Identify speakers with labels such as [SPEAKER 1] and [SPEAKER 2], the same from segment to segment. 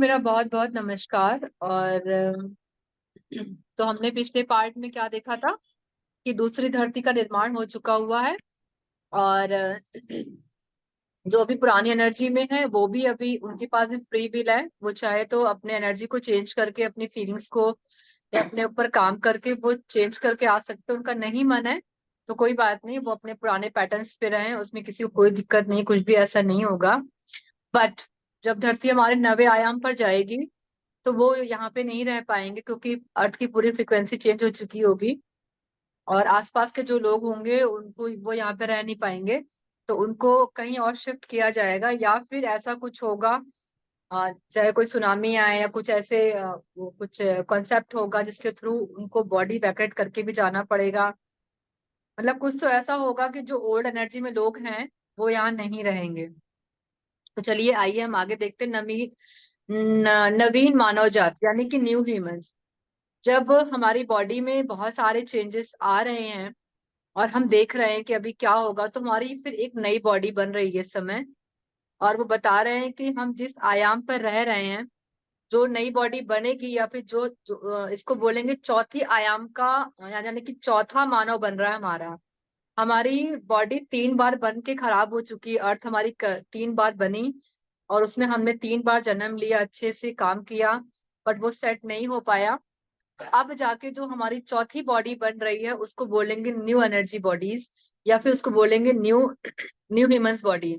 [SPEAKER 1] मेरा बहुत बहुत नमस्कार। और तो हमने पिछले पार्ट में क्या देखा था कि दूसरी धरती का निर्माण हो चुका हुआ है। और जो अभी पुरानी एनर्जी में है वो भी अभी उनके पास भी फ्री विल है। वो चाहे तो अपने एनर्जी को चेंज करके अपनी फीलिंग्स को या अपने ऊपर काम करके वो चेंज करके आ सकते हैं। उनका नहीं मन है तो कोई बात नहीं, वो अपने पुराने पैटर्न्स पे रहे, उसमें किसी को कोई दिक्कत नहीं, कुछ भी ऐसा नहीं होगा। बट जब धरती हमारे नवे आयाम पर जाएगी तो वो यहाँ पे नहीं रह पाएंगे, क्योंकि अर्थ की पूरी फ्रिक्वेंसी चेंज हो चुकी होगी। और आसपास के जो लोग होंगे उनको वो यहाँ पे रह नहीं पाएंगे, तो उनको कहीं और शिफ्ट किया जाएगा, या फिर ऐसा कुछ होगा। चाहे कोई सुनामी आए या कुछ ऐसे वो कुछ कॉन्सेप्ट होगा जिसके थ्रू उनको बॉडी वैकेट करके भी जाना पड़ेगा। मतलब कुछ तो ऐसा होगा कि जो ओल्ड एनर्जी में लोग हैं वो यहाँ नहीं रहेंगे। तो चलिए आइए हम आगे देखते हैं। नवीन मानव जाति यानी कि न्यू ह्यूमंस। जब हमारी बॉडी में बहुत सारे चेंजेस आ रहे हैं और हम देख रहे हैं कि अभी क्या होगा, तो हमारी फिर एक नई बॉडी बन रही है इस समय। और वो बता रहे हैं कि हम जिस आयाम पर रह रहे हैं, जो नई बॉडी बनेगी या फिर इसको बोलेंगे चौथी आयाम का, यानी कि चौथा मानव बन रहा है हमारा। हमारी बॉडी 3 बार बन के खराब हो चुकी है। अर्थ हमारी 3 बार बनी और उसमें हमने 3 बार जन्म लिया, अच्छे से काम किया, बट वो सेट नहीं हो पाया। अब जाके जो हमारी चौथी बॉडी बन रही है उसको बोलेंगे न्यू एनर्जी बॉडीज, या फिर उसको बोलेंगे न्यू न्यू ह्यूमंस बॉडी।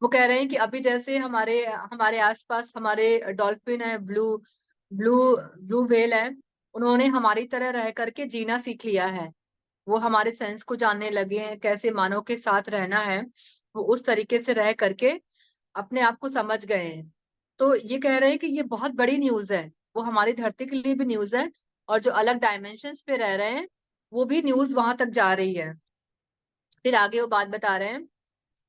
[SPEAKER 1] वो कह रहे हैं कि अभी जैसे हमारे हमारे आसपास हमारे डॉल्फिन है, ब्लू ब्लू ब्लू व्हेल है, उन्होंने हमारी तरह रह करके जीना सीख लिया है। वो हमारे सेंस को जानने लगे हैं, कैसे मानव के साथ रहना है। वो उस तरीके से रह करके अपने आप को समझ गए हैं। तो ये कह रहे हैं कि ये बहुत बड़ी न्यूज है। वो हमारी धरती के लिए भी न्यूज है, और जो अलग डायमेंशंस पे रह रहे हैं वो भी न्यूज वहां तक जा रही है। फिर आगे वो बात बता रहे हैं,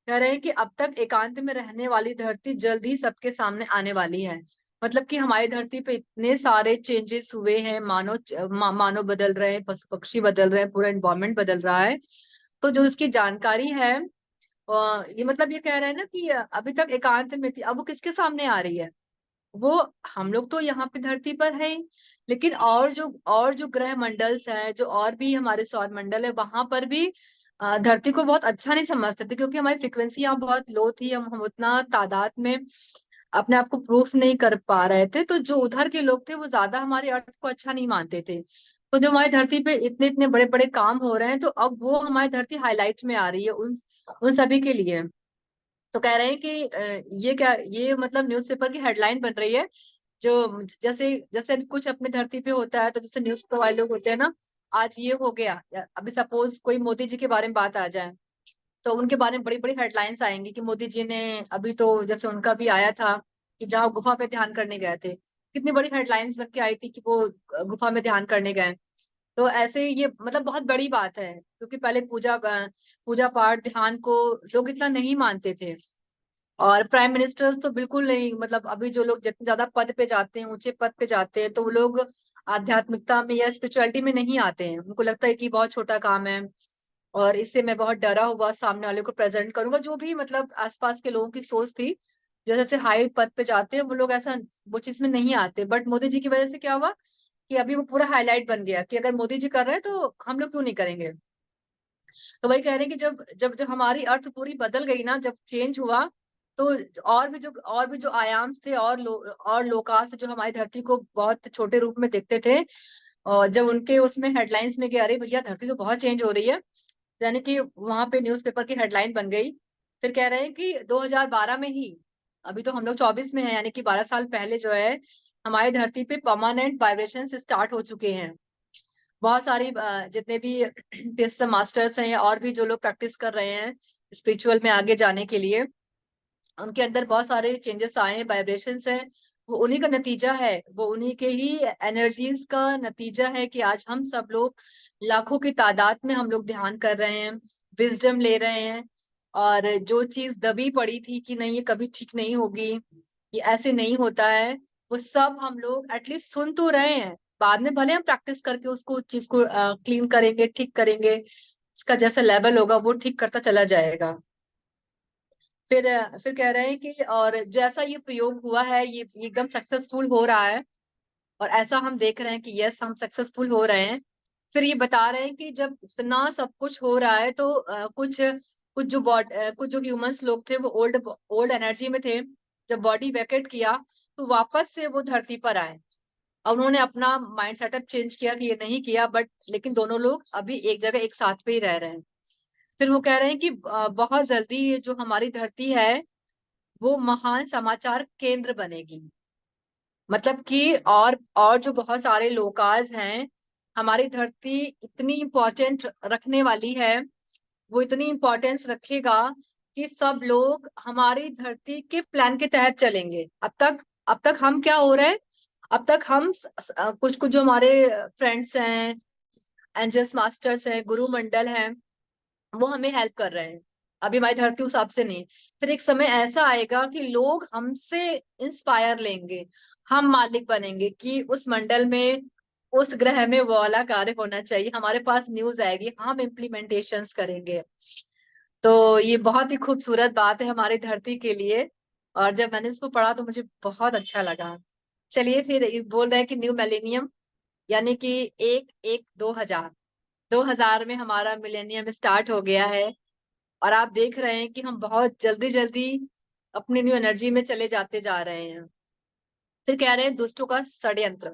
[SPEAKER 1] कह रहे हैं कि अब तक एकांत में रहने वाली धरती जल्द ही सबके सामने आने वाली है। मतलब कि हमारी धरती पे इतने सारे चेंजेस हुए हैं, मानव बदल रहे हैं, पशु पक्षी बदल रहे हैं, पूरा एनवायरमेंट बदल रहा है। तो जो इसकी जानकारी है, ये मतलब ये कह रहे हैं ना कि अभी तक एकांत में थी, अब वो किसके सामने आ रही है। वो हम लोग तो यहाँ पे धरती पर है ही, लेकिन और जो ग्रह मंडल्स हैं, जो और भी हमारे सौर मंडल है, वहां पर भी धरती को बहुत अच्छा नहीं समझते थे, क्योंकि हमारी फ्रिक्वेंसी यहाँ बहुत लो थी। हम उतना तादाद में अपने आप को प्रूफ नहीं कर पा रहे थे, तो जो उधर के लोग थे वो ज्यादा हमारे अर्थ को अच्छा नहीं मानते थे। तो जब हमारी धरती पे इतने इतने बड़े बड़े काम हो रहे हैं, तो अब वो हमारी धरती हाईलाइट में आ रही है उन उन सभी के लिए। तो कह रहे हैं कि ये क्या, ये मतलब न्यूज़पेपर की हेडलाइन बन रही है। जो जैसे जैसे अभी कुछ अपनी धरती पे होता है, तो जैसे न्यूज पेपर वाले लोग होते हैं ना, आज ये हो गया, अभी सपोज कोई मोदी जी के बारे में बात आ जाए, तो उनके बारे में बड़ी बड़ी हेडलाइंस आएंगी कि मोदी जी ने अभी तो जैसे उनका भी आया था कि जहाँ गुफा पे ध्यान करने गए थे, कितनी बड़ी हेडलाइंस बन के आई थी कि वो गुफा में ध्यान करने गए। तो ऐसे ये मतलब बहुत बड़ी बात है, क्योंकि पहले पूजा पाठ ध्यान को लोग इतना नहीं मानते थे। और प्राइम मिनिस्टर्स तो बिल्कुल नहीं, मतलब अभी जो लोग जितने ज्यादा पद पे जाते हैं, ऊंचे पद पे जाते हैं, तो वो लोग आध्यात्मिकता में या स्पिरिचुअलिटी में नहीं आते हैं। उनको लगता है कि बहुत छोटा काम है, और इससे मैं बहुत डरा हुआ सामने वाले को प्रेजेंट करूंगा। जो भी मतलब आसपास के लोगों की सोच थी, जैसे जैसे हाई पद पे जाते हैं वो लोग ऐसा वो चीज में नहीं आते। बट मोदी जी की वजह से क्या हुआ कि अभी वो पूरा हाईलाइट बन गया कि अगर मोदी जी कर रहे हैं तो हम लोग क्यों नहीं करेंगे। तो वही कह रहे हैं कि जब जब जब हमारी अर्थ पूरी बदल गई ना, जब चेंज हुआ, तो और भी जो आयाम थे, और लोकास थे, जो हमारी धरती को बहुत छोटे रूप में देखते थे, और जब उनके उसमें हेडलाइंस में कि अरे भैया धरती तो बहुत चेंज हो रही है, यानी कि वहां पे न्यूज़पेपर की हेडलाइन बन गई। फिर कह रहे हैं कि 2012 में ही, अभी तो हम लोग 24 में है, यानी कि 12 साल पहले जो है हमारी धरती पे परमानेंट वाइब्रेशन स्टार्ट हो चुके हैं। बहुत सारी जितने भी पीएस मास्टर्स हैं या और भी जो लोग प्रैक्टिस कर रहे हैं स्पिरिचुअल में आगे जाने के लिए, उनके अंदर बहुत सारे चेंजेस आए हैं, वाइब्रेशंस हैं। वो उन्हीं का नतीजा है, वो उन्हीं के ही एनर्जीज का नतीजा है कि आज हम सब लोग लाखों की तादाद में हम लोग ध्यान कर रहे हैं, विजडम ले रहे हैं। और जो चीज दबी पड़ी थी कि नहीं ये कभी ठीक नहीं होगी, ये ऐसे नहीं होता है, वो सब हम लोग एटलीस्ट सुन तो रहे हैं। बाद में भले हम प्रैक्टिस करके उसको चीज को क्लीन करेंगे, ठीक करेंगे, इसका जैसा लेवल होगा वो ठीक करता चला जाएगा। फिर कह रहे हैं कि और जैसा ये प्रयोग हुआ है ये एकदम सक्सेसफुल हो रहा है, और ऐसा हम देख रहे हैं कि यस हम सक्सेसफुल हो रहे हैं। फिर ये बता रहे हैं कि जब इतना सब कुछ हो रहा है तो कुछ जो ह्यूमंस लोग थे वो ओल्ड ओल्ड एनर्जी में थे। जब बॉडी वैकेट किया तो वापस से वो धरती पर आए, और उन्होंने अपना माइंड सेटअप चेंज किया कि ये नहीं किया, बट लेकिन दोनों लोग अभी एक जगह एक साथ पे ही रह रहे हैं। फिर वो कह रहे हैं कि बहुत जल्दी ये जो हमारी धरती है वो महान समाचार केंद्र बनेगी। मतलब कि और जो बहुत सारे लोकाज हैं, हमारी धरती इतनी इम्पोर्टेंट रखने वाली है, वो इतनी इम्पोर्टेंस रखेगा कि सब लोग हमारी धरती के प्लान के तहत चलेंगे। अब तक हम क्या हो रहे हैं, अब तक हम कुछ कुछ जो हमारे फ्रेंड्स हैं, एंजल्स मास्टर्स हैं, गुरु मंडल हैं, वो हमें हेल्प कर रहे हैं। अभी हमारी धरती उस हिसाब से नहीं। फिर एक समय ऐसा आएगा कि लोग हमसे इंस्पायर लेंगे, हम मालिक बनेंगे कि उस मंडल में, उस ग्रह में वो वाला कार्य होना चाहिए। हमारे पास न्यूज आएगी, हम इम्प्लीमेंटेशंस करेंगे। तो ये बहुत ही खूबसूरत बात है हमारी धरती के लिए, और जब मैंने इसको पढ़ा तो मुझे बहुत अच्छा लगा। चलिए फिर ये बोल रहे हैं कि न्यू मिलेनियम, यानी कि एक एक 2000 में हमारा मिलेनियम स्टार्ट हो गया है। और आप देख रहे हैं कि हम बहुत जल्दी जल्दी अपनी न्यू एनर्जी में चले जाते जा रहे हैं। फिर कह रहे हैं दुष्टों का षड्यंत्र।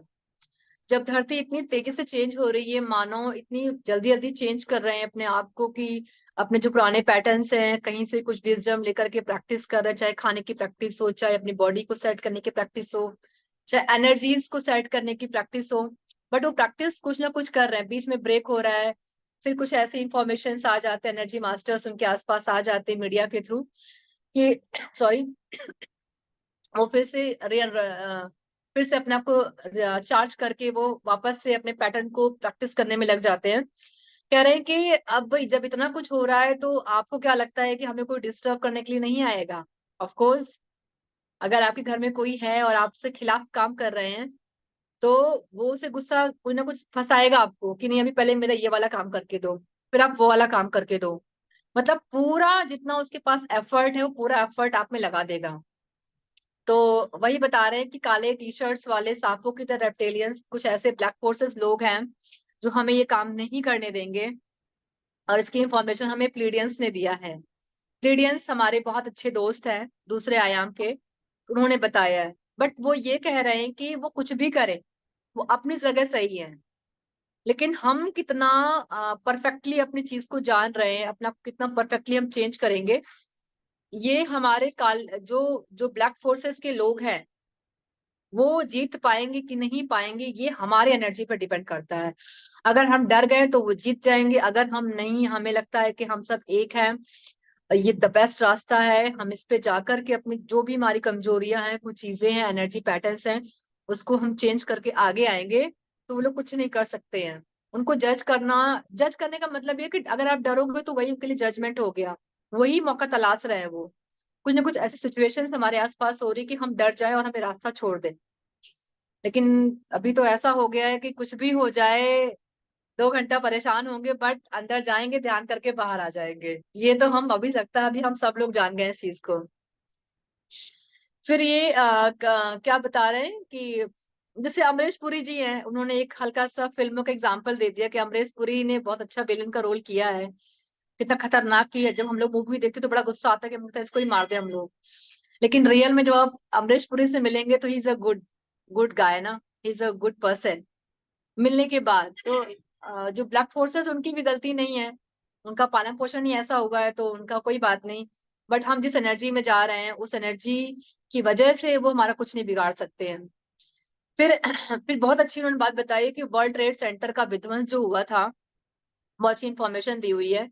[SPEAKER 1] जब धरती इतनी तेजी से चेंज हो रही है, मानो इतनी जल्दी जल्दी चेंज कर रहे हैं अपने आप को, कि अपने जो पुराने पैटर्न्स हैं कहीं से कुछ विजडम लेकर के प्रैक्टिस कर रहे हैं, चाहे खाने की प्रैक्टिस हो, चाहे अपनी बॉडी को सेट करने की प्रैक्टिस हो, चाहे एनर्जीज को सेट करने की प्रैक्टिस हो। बट वो प्रैक्टिस कुछ ना कुछ कर रहे हैं, बीच में ब्रेक हो रहा है। फिर कुछ ऐसे इंफॉर्मेशन आ जाते हैं, एनर्जी मास्टर्स उनके आसपास आ जाते हैं मीडिया के थ्रू कि सॉरी, वो फिर से अपने आप को चार्ज करके वो वापस से अपने पैटर्न को प्रैक्टिस करने में लग जाते हैं। कह रहे हैं कि अब जब इतना कुछ हो रहा है तो आपको क्या लगता है कि हमें कोई डिस्टर्ब करने के लिए नहीं आएगा? ऑफ कोर्स, अगर आपके घर में कोई है और आपसे खिलाफ काम कर रहे हैं, तो वो उसे गुस्सा कोई ना कुछ फंसाएगा आपको कि नहीं अभी पहले मेरा ये वाला काम करके दो, फिर आप वो वाला काम करके दो। मतलब पूरा जितना उसके पास एफर्ट है वो पूरा एफर्ट आप में लगा देगा। तो वही बता रहे हैं कि काले टी शर्ट्स वाले सांपों की तरह रेप्टेलियंस, कुछ ऐसे ब्लैक फोर्सेस लोग हैं जो हमें ये काम नहीं करने देंगे। और इसकी इंफॉर्मेशन हमें प्लीडियंस ने दिया है। प्लीडियंस हमारे बहुत अच्छे दोस्त हैं दूसरे आयाम के, उन्होंने बताया है। बट वो ये कह रहे हैं कि वो कुछ भी करे, वो अपनी जगह सही है, लेकिन हम कितना परफेक्टली अपनी चीज को जान रहे हैं, अपना कितना परफेक्टली हम चेंज करेंगे, ये हमारे काल जो जो ब्लैक फोर्सेस के लोग हैं वो जीत पाएंगे कि नहीं पाएंगे, ये हमारे एनर्जी पर डिपेंड करता है। अगर हम डर गए तो वो जीत जाएंगे, अगर हम नहीं, हमें लगता है कि हम सब एक हैं, ये द बेस्ट रास्ता है, हम इस पे जाकर के अपनी जो भी हमारी कमजोरियां हैं, कुछ चीजें हैं, एनर्जी पैटर्न्स हैं, उसको हम चेंज करके आगे आएंगे, तो वो लोग कुछ नहीं कर सकते हैं। उनको जज करने का मतलब ये कि अगर आप डरोगे तो वही उनके लिए जजमेंट हो गया, वही मौका तलाश रहे हैं वो। कुछ ना कुछ ऐसी सिचुएशंस हमारे आसपास हो रही कि हम डर जाए और हमें रास्ता छोड़ दें। लेकिन अभी तो ऐसा हो गया है कि कुछ भी हो जाए, 2 घंटा परेशान होंगे बट अंदर जाएंगे ध्यान करके बाहर आ जाएंगे। ये तो हम अभी लगता है अभी हम सब लोग जान गए हैं इस चीज को। फिर ये क्या बता रहे हैं कि जैसे अमरीश पुरी जी हैं, उन्होंने एक हल्का सा फिल्मों का एग्जांपल दे दिया कि अमरीश पुरी ने बहुत अच्छा विलेन का रोल किया है, कितना खतरनाक की है। जब हम लोग मूवी देखते तो बड़ा गुस्सा आता है कि मुझे इसको ही मार दे हम लोग, लेकिन रियल में जब आप अमरीश पुरी से मिलेंगे तो he is a good good guy ना, he is a good person. मिलने के बाद तो जो ब्लैक फोर्सेस उनकी भी गलती नहीं है, उनका पालन पोषण ही ऐसा हुआ है तो उनका कोई बात नहीं। बट हम जिस एनर्जी में जा रहे हैं उस एनर्जी की वजह से वो हमारा कुछ नहीं बिगाड़ सकते हैं। फिर फिर बहुत अच्छी उन्होंने बात बताई कि वर्ल्ड ट्रेड सेंटर का विध्वंस जो हुआ था, बहुत अच्छी इंफॉर्मेशन दी हुई है।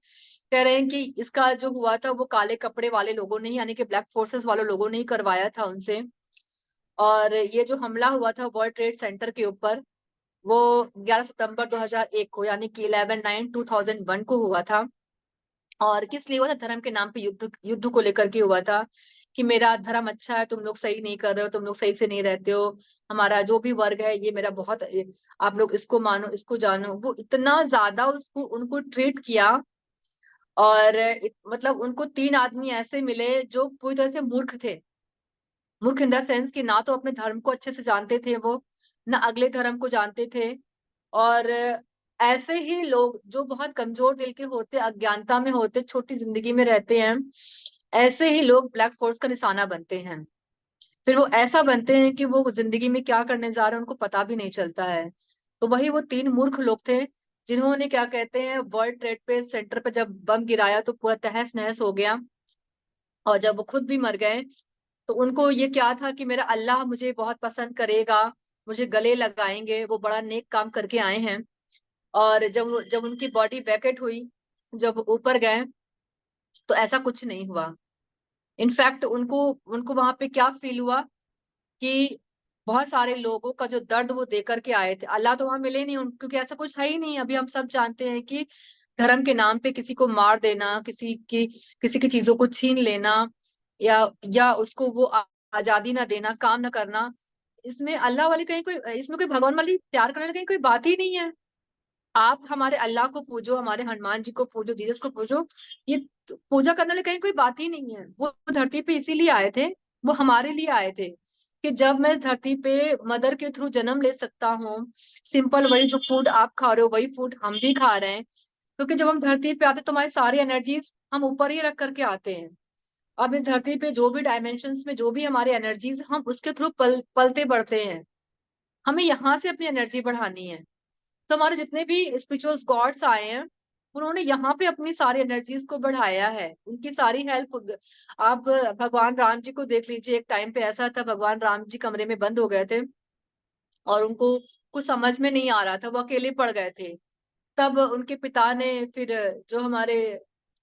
[SPEAKER 1] कह रहे हैं कि इसका जो हुआ था वो काले कपड़े वाले लोगों ने, यानी कि ब्लैक फोर्सेस वाले लोगों ने ही करवाया था उनसे। और ये जो हमला हुआ था वर्ल्ड ट्रेड सेंटर के ऊपर, वो 11 सितंबर 2001 को, यानी कि 11/9/2001 को हुआ था। और किस लिए हुआ था? धर्म के नाम पे युद्ध युद्ध को लेकर के हुआ था कि मेरा धर्म अच्छा है, तुम लोग सही नहीं कर रहे हो, तुम लोग सही से नहीं रहते हो, हमारा जो भी वर्ग है ये मेरा बहुत आप लोग इसको मानो इसको जानो। वो इतना ज्यादा उसको उनको ट्रीट किया, और मतलब उनको 3 आदमी ऐसे मिले जो पूरी तरह से मूर्ख थे। मूर्ख इन द सेंस कि ना तो अपने धर्म को अच्छे से जानते थे वो, ना अगले धर्म को जानते थे। और ऐसे ही लोग जो बहुत कमजोर दिल के होते, अज्ञानता में होते, छोटी जिंदगी में रहते हैं, ऐसे ही लोग ब्लैक फोर्स का निशाना बनते हैं। फिर वो ऐसा बनते हैं कि वो जिंदगी में क्या करने जा रहे हैं उनको पता भी नहीं चलता है। तो वही वो 3 मूर्ख लोग थे जिन्होंने क्या कहते हैं वर्ल्ड ट्रेड पे सेंटर पे जब बम गिराया तो पूरा तहस नहस हो गया। और जब वो खुद भी मर गए तो उनको ये क्या था कि मेरा अल्लाह मुझे बहुत पसंद करेगा, मुझे गले लगाएंगे, वो बड़ा नेक काम करके आए हैं। और जब जब उनकी बॉडी वैकेट हुई, जब ऊपर गए, तो ऐसा कुछ नहीं हुआ। इनफैक्ट उनको उनको वहां पे क्या फील हुआ कि बहुत सारे लोगों का जो दर्द वो दे करके आए थे, अल्लाह तो वहां मिले नहीं क्योंकि ऐसा कुछ है ही नहीं। अभी हम सब जानते हैं कि धर्म के नाम पे किसी को मार देना, किसी की चीजों को छीन लेना, या उसको वो आजादी ना देना, काम ना करना, इसमें अल्लाह वाली कहीं कोई, इसमें कोई भगवान वाली प्यार करने वाली कहीं कोई बात ही नहीं है। आप हमारे अल्लाह को पूजो, हमारे हनुमान जी को पूजो, जीसस को पूजो, ये पूजा करने वाले कहीं कोई बात ही नहीं है। वो धरती पे इसीलिए आए थे, वो हमारे लिए आए थे कि जब मैं इस धरती पे मदर के थ्रू जन्म ले सकता हूँ, सिंपल वही जो फूड आप खा रहे हो वही फूड हम भी खा रहे हैं। क्योंकि जब हम धरती पे आते हैं तो हमारी सारी एनर्जीज हम ऊपर ही रख करके आते हैं। अब इस धरती पे जो भी डायमेंशंस में जो भी हमारी एनर्जीज, हम उसके थ्रू पलते बढ़ते हैं। हमें यहाँ से अपनी एनर्जी बढ़ानी है। तो हमारे जितने भी स्पिरिचुअल गॉड्स आए हैं, उन्होंने यहाँ पे अपनी सारी एनर्जीज को बढ़ाया है, उनकी सारी हेल्प। आप भगवान राम जी को देख लीजिए, एक टाइम पे ऐसा था भगवान राम जी कमरे में बंद हो गए थे और उनको कुछ समझ में नहीं आ रहा था, वो अकेले पड़ गए थे। तब उनके पिता ने फिर जो हमारे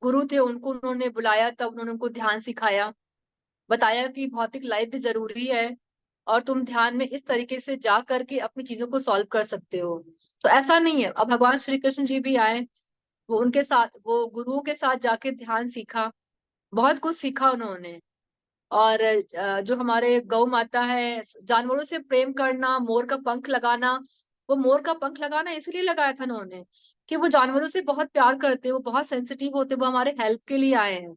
[SPEAKER 1] गुरु थे उनको उन्होंने बुलाया, तब उन्होंने उनको ध्यान सिखाया, बताया कि भौतिक लाइफ भी जरूरी है और तुम ध्यान में इस तरीके से जा करके अपनी चीजों को सॉल्व कर सकते हो। तो ऐसा नहीं है। अब भगवान श्री कृष्ण जी भी आए, वो उनके साथ, वो गुरुओं के साथ जाके ध्यान सीखा, बहुत कुछ सीखा उन्होंने। और जो हमारे गौ माता है, जानवरों से प्रेम करना, मोर का पंख लगाना, वो मोर का पंख लगाना इसलिए लगाया था उन्होंने कि वो जानवरों से बहुत प्यार करते, वो बहुत सेंसिटिव होते, वो हमारे हेल्प के लिए आए हैं।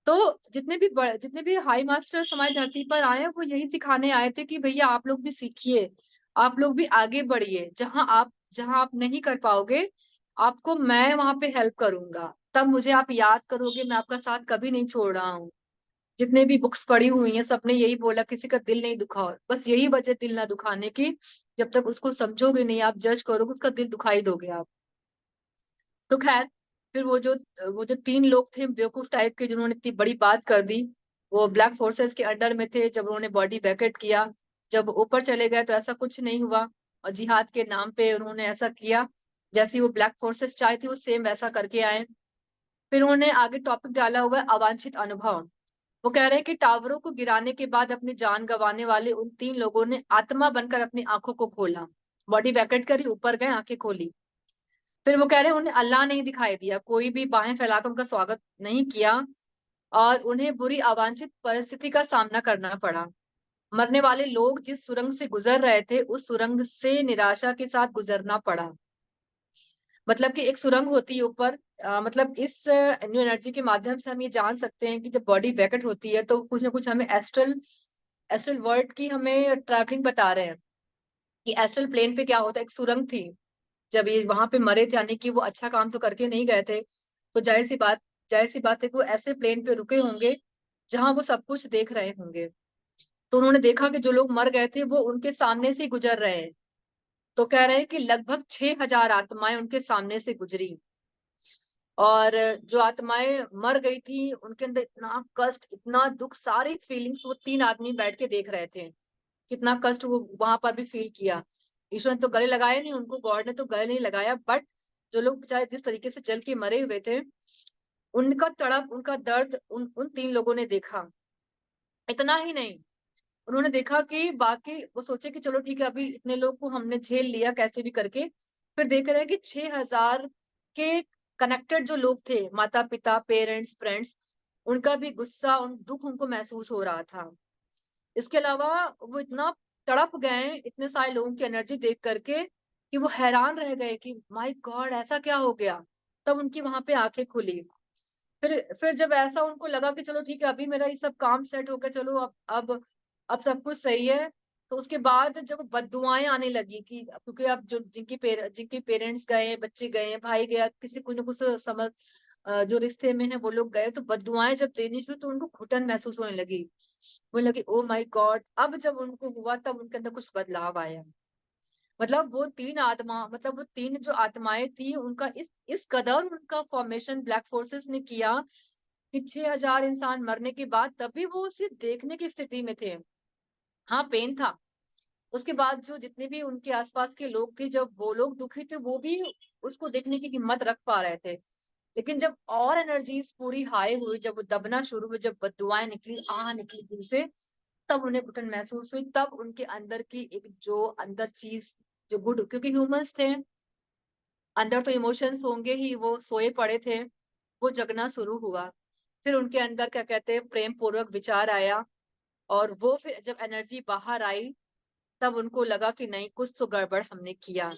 [SPEAKER 1] तो जितने भी हाई मास्टर्स हमारी धरती पर आए हैं, वो यही सिखाने आए थे कि भैया आप लोग भी सीखिए, आप लोग भी आगे बढ़िए, जहां आप नहीं कर पाओगे, आपको मैं वहां पे हेल्प करूंगा, तब मुझे आप याद करोगे, मैं आपका साथ कभी नहीं छोड़ रहा हूँ। जितने भी बुक्स पढ़ी हुई हैं सबने यही बोला, किसी का दिल नहीं दुखाओ, बस यही वजह दिल ना दुखाने की। जब तक उसको समझोगे नहीं, आप जज करोगे, उसका दिल दुखाई दोगे आप। तो खैर, फिर वो जो 3 लोग थे बेवकूफ टाइप के जिन्होंने इतनी बड़ी बात कर दी, वो ब्लैक फोर्सेस के अंडर में थे। जब उन्होंने बॉडी वैकेट किया, जब ऊपर चले गए तो ऐसा कुछ नहीं हुआ, और जिहाद के नाम पे उन्होंने ऐसा किया, जैसी वो ब्लैक फोर्सेस चाहे थी वो सेम वैसा करके आए। फिर उन्होंने आगे टॉपिक डाला हुआ है अवांछित अनुभव। वो कह रहे हैं कि टावरों को गिराने के बाद अपनी जान गंवाने वाले उन 3 लोगों ने आत्मा बनकर अपनी आंखों को खोला, बॉडी वैकेट करी, ऊपर गए, आंखें खोली। फिर वो कह रहे हैं उन्हें अल्लाह नहीं दिखाई दिया, कोई भी बाहें फैलाकर उनका स्वागत नहीं किया, और उन्हें बुरी अवांछित परिस्थिति का सामना करना पड़ा। मरने वाले लोग जिस सुरंग से गुजर रहे थे उस सुरंग से निराशा के साथ गुजरना पड़ा। मतलब कि एक सुरंग होती है ऊपर, मतलब इस न्यू एनर्जी के माध्यम से हम ये जान सकते हैं कि जब बॉडी वैकेट होती है तो कुछ ना कुछ हमें एस्ट्रल एस्ट्रल वर्ल्ड की हमें ट्रैवलिंग बता रहे हैं कि एस्ट्रल प्लेन पे क्या होता है। एक सुरंग थी, जब ये वहां पे मरे थे, यानी कि वो अच्छा काम तो करके नहीं गए थे, तो जाहिर सी बात है कि वो ऐसे प्लेन पे रुके होंगे जहां वो सब कुछ देख रहे होंगे। तो उन्होंने देखा कि जो लोग मर गए थे वो उनके सामने से ही गुजर रहे हैं। तो कह रहे हैं कि लगभग 6,000 आत्माएं उनके सामने से गुजरी, और जो आत्माएं मर गई थी उनके अंदर इतना कष्ट, इतना दुख, सारी फीलिंग्स वो 3 आदमी बैठ के देख रहे थे। कितना कष्ट वो वहां पर भी फील किया। ईश्वर ने तो गले लगाया नहीं उनको, गॉड ने तो गले नहीं लगाया, बट जो लोग बेचारे जिस तरीके से जल के मरे हुए थे, उनका तड़प, उनका दर्द उन उन 3 लोगों ने देखा। इतना ही नहीं, उन्होंने देखा कि बाकी, वो सोचे कि चलो ठीक है, अभी इतने लोग को हमने झेल लिया कैसे भी करके। फिर देख रहे हैं कि 6,000 के कनेक्टेड जो लोग थे, माता पिता, पेरेंट्स, फ्रेंड्स, उनका भी गुस्सा, उन दुख उनको महसूस हो रहा था। इसके अलावा वो इतना तड़प गए इतने सारे लोगों की एनर्जी देख करके कि वो हैरान रह गए कि माय गॉड ऐसा क्या हो गया। तब उनकी वहां पे आंखें खुली। फिर जब ऐसा उनको लगा कि चलो ठीक है, अभी मेरा ये सब काम सेट हो गया, चलो अब सब कुछ सही है, तो उसके बाद जब बददुआएं आने लगी कि क्योंकि अब जो जिनके पेरेंट्स गए, बच्चे गए, भाई गया, किसी कुछ न कुछ तो समझ जो रिश्ते में है वो लोग गए, तो बददुआएं जब देनी शुरू तो उनको घुटन महसूस होने लगी। वो लगी ओ माय गॉड। अब जब उनको हुआ तब उनके अंदर कुछ बदलाव आया। मतलब वो तीन आत्मा, मतलब वो तीन जो आत्माएं थी, उनका इस कदर उनका फॉर्मेशन ब्लैक फोर्सेस ने किया कि 6,000 इंसान मरने के बाद तब भी वो सिर्फ देखने की स्थिति में थे। हाँ, पेन था। उसके बाद जो जितने भी उनके आसपास के लोग थे, जब वो लोग दुखी थे, वो भी उसको देखने की हिम्मत रख पा रहे थे। लेकिन जब और एनर्जीज पूरी हाई हुई, जब वो दबना शुरू हुई, जब बददुआएं निकली, आह निकली दिल से, तब उन्हें घुटन महसूस हुई। तब उनके अंदर की एक जो अंदर चीज, जो गुड, क्योंकि ह्यूमंस थे, अंदर तो इमोशंस होंगे ही, वो सोए पड़े थे, वो जगना शुरू हुआ। फिर उनके अंदर क्या कहते हैं, प्रेम पूर्वक विचार आया। और वो फिर जब एनर्जी बाहर आई, तब उनको लगा कि नहीं, कुछ तो गड़बड़ हमने किया,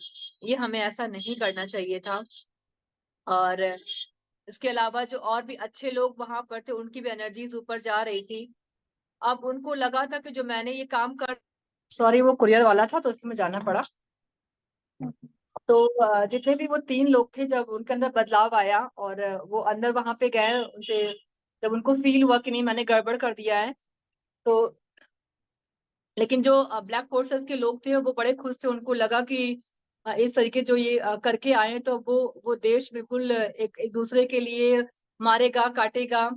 [SPEAKER 1] ये हमें ऐसा नहीं करना चाहिए था। और इसके अलावा जो और भी अच्छे लोग वहां पर थे, उनकी भी एनर्जीज ऊपर जा रही थी। अब उनको लगा था कि जो मैंने ये काम कर, सॉरी वो कुरियर वाला था तो इसमें जाना पड़ा। तो जितने भी वो तीन लोग थे, जब उनके अंदर बदलाव आया और वो अंदर वहां पे गए, उनसे जब उनको फील हुआ कि नहीं मैंने गड़बड़ कर दिया है, तो लेकिन जो ब्लैक फोर्सेस के लोग थे वो बड़े खुश थे। उनको लगा कि इस तरीके जो ये करके आए हैं, तो वो देश बिल्कुल एक एक दूसरे के लिए मारेगा काटेगा,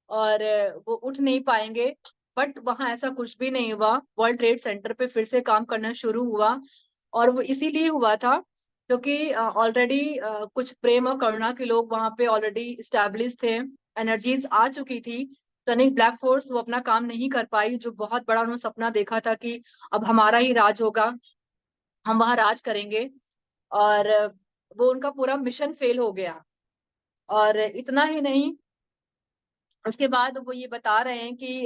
[SPEAKER 1] और वो उठ नहीं पाएंगे। बट वहां ऐसा कुछ भी नहीं हुआ। वर्ल्ड ट्रेड सेंटर पे फिर से काम करना शुरू हुआ, और वो इसीलिए हुआ था क्योंकि ऑलरेडी कुछ प्रेम और करुणा के लोग वहां पे ऑलरेडी स्टैब्लिश थे, एनर्जीज आ चुकी थी। टनिक ब्लैक फोर्स वो अपना काम नहीं कर पाई, जो बहुत बड़ा उन्होंने सपना देखा था कि अब हमारा ही राज होगा, हम वहां राज करेंगे। और वो उनका पूरा मिशन फेल हो गया। और इतना ही नहीं, उसके बाद वो ये बता रहे हैं कि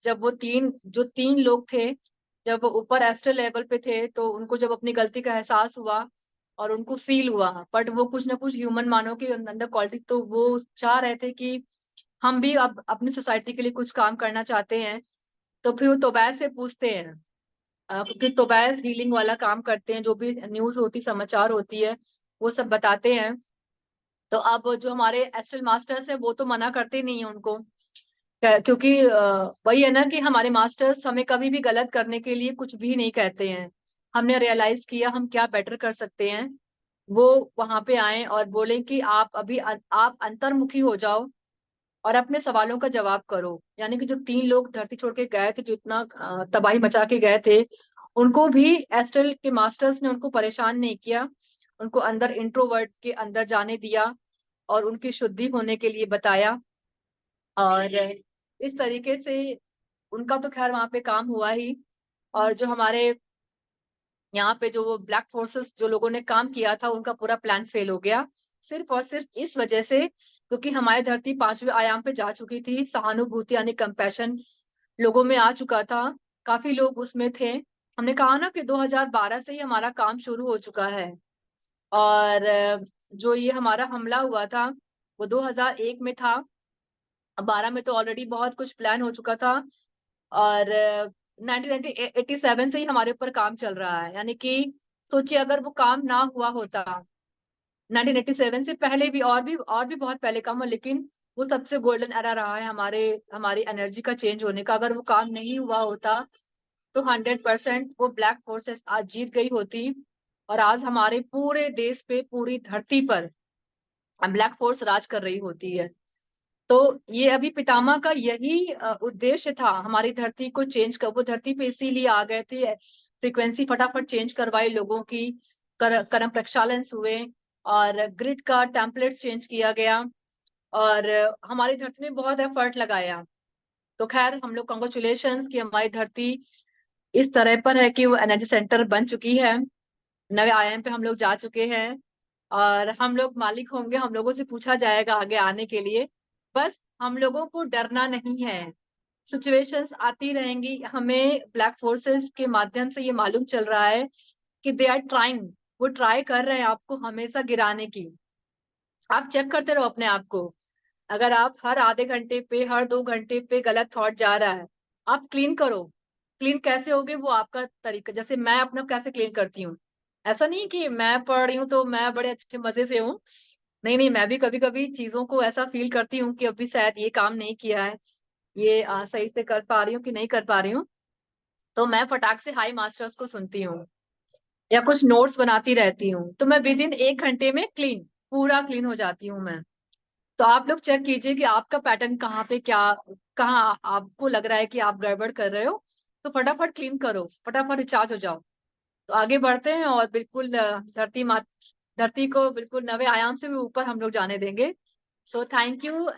[SPEAKER 1] जब वो तीन लोग थे, जब वो ऊपर एस्ट्रल लेवल पे थे, तो उनको जब अपनी गलती का एहसास हुआ और उनको फील हुआ, बट वो कुछ ना कुछ ह्यूमन मानव के अंदर क्वालिटी, तो वो चाह रहे थे कि हम भी अब अपनी सोसाइटी के लिए कुछ काम करना चाहते हैं। तो फिर वो तोबैस से पूछते हैं, क्योंकि तोबैस हीलिंग वाला काम करते हैं, जो भी न्यूज होती, समाचार होती है, वो सब बताते हैं। तो अब जो हमारे एस्ट्रल मास्टर्स है वो तो मना करते नहीं है उनको, क्योंकि वही है ना कि हमारे मास्टर्स हमें कभी भी गलत करने के लिए कुछ भी नहीं कहते हैं। हमने रियलाइज किया हम क्या बेटर कर सकते हैं, वो वहां पे आए और बोले कि आप अंतर्मुखी हो जाओ और अपने सवालों का जवाब करो। यानी कि जो तीन लोग धरती छोड़ के गए थे, जो इतना तबाही मचा के गए थे, उनको भी एस्ट्रल के मास्टर्स ने उनको परेशान नहीं किया, उनको अंदर इंट्रोवर्ट के अंदर जाने दिया और उनकी शुद्धि होने के लिए बताया। और इस तरीके से उनका तो खैर वहां पे काम हुआ ही। और जो हमारे यहाँ पे जो वो ब्लैक फोर्सेस जो लोगों ने काम किया था, उनका पूरा प्लान फेल हो गया, सिर्फ और सिर्फ इस वजह से क्योंकि हमारी धरती पांचवें आयाम पे जा चुकी थी। सहानुभूति यानी कंपैशन लोगों में आ चुका था, काफी लोग उसमें थे। हमने कहा ना कि 2012 से ही हमारा काम शुरू हो चुका है। और जो ये हमारा हमला हुआ था वो 2001 में था। 12 में तो ऑलरेडी बहुत कुछ प्लान हो चुका था। और 1987 से ही हमारे ऊपर काम चल रहा है। यानी कि सोचिए अगर वो काम ना हुआ होता 1987 से पहले भी, और भी बहुत पहले काम हुआ, लेकिन वो सबसे गोल्डन एरा रहा है हमारी एनर्जी का चेंज होने का। अगर वो काम नहीं हुआ होता तो 100% वो ब्लैक फोर्सेस आज जीत गई होती, और आज हमारे पूरे देश पे, पूरी धरती पर ब्लैक फोर्स राज कर रही होती है। तो ये अभी पितामह का यही उद्देश्य था, हमारी धरती को चेंज कर, वो धरती पे इसीलिए आ गए थे, फ्रीक्वेंसी फटाफट चेंज करवाई लोगों की, कर्म प्रक्षालन हुए, और ग्रिड का टेम्पलेट चेंज किया गया, और हमारी धरती ने बहुत एफर्ट लगाया। तो खैर हम लोग कॉन्ग्रेचुलेशन कि हमारी धरती इस तरह पर है कि वो एनर्जी सेंटर बन चुकी है, नए आयाम पे हम लोग जा चुके हैं, और हम लोग मालिक होंगे, हम लोगों से पूछा जाएगा आगे आने के लिए। बस हम लोगों को डरना नहीं है। सिचुएशंस आती रहेंगी, हमें ब्लैक फोर्सेस के माध्यम से ये मालूम चल रहा है कि दे आर ट्राइंग, वो ट्राई कर रहे हैं आपको हमेशा गिराने की। आप चेक करते रहो अपने आप को। अगर आप हर आधे घंटे पे, हर 2 घंटे पे गलत थॉट जा रहा है, आप क्लीन करो। क्लीन कैसे होगे वो आपका तरीका, जैसे मैं अपना कैसे क्लीन करती हूँ। ऐसा नहीं कि मैं पढ़ रही हूँ तो मैं बड़े अच्छे मज़े से हूँ। नहीं, नहीं, मैं भी कभी-कभी चीज़ों को ऐसा फ़ील करती हूँ कि अभी शायद ये काम नहीं किया है, ये सही से कर पा रही हूँ कि नहीं कर पा रही हूँ। तो मैं फटाक से हाई मास्टर्स को सुनती हूँ या कुछ नोट्स बनाती रहती हूँ। तो मैं विदिन 1 घंटे में पूरा क्लीन हो जाती हूँ मैं। तो आप लोग चेक कीजिए कि आपका पैटर्न कहाँ पे कहाँ आपको लग रहा है कि आप गड़बड़ कर रहे हो, तो फटाफट क्लीन करो, फटाफट रिचार्ज हो जाओ। तो आगे बढ़ते हैं और बिल्कुल धरती को बिल्कुल नवे आयाम से भी ऊपर हम लोग जाने देंगे। So thank you.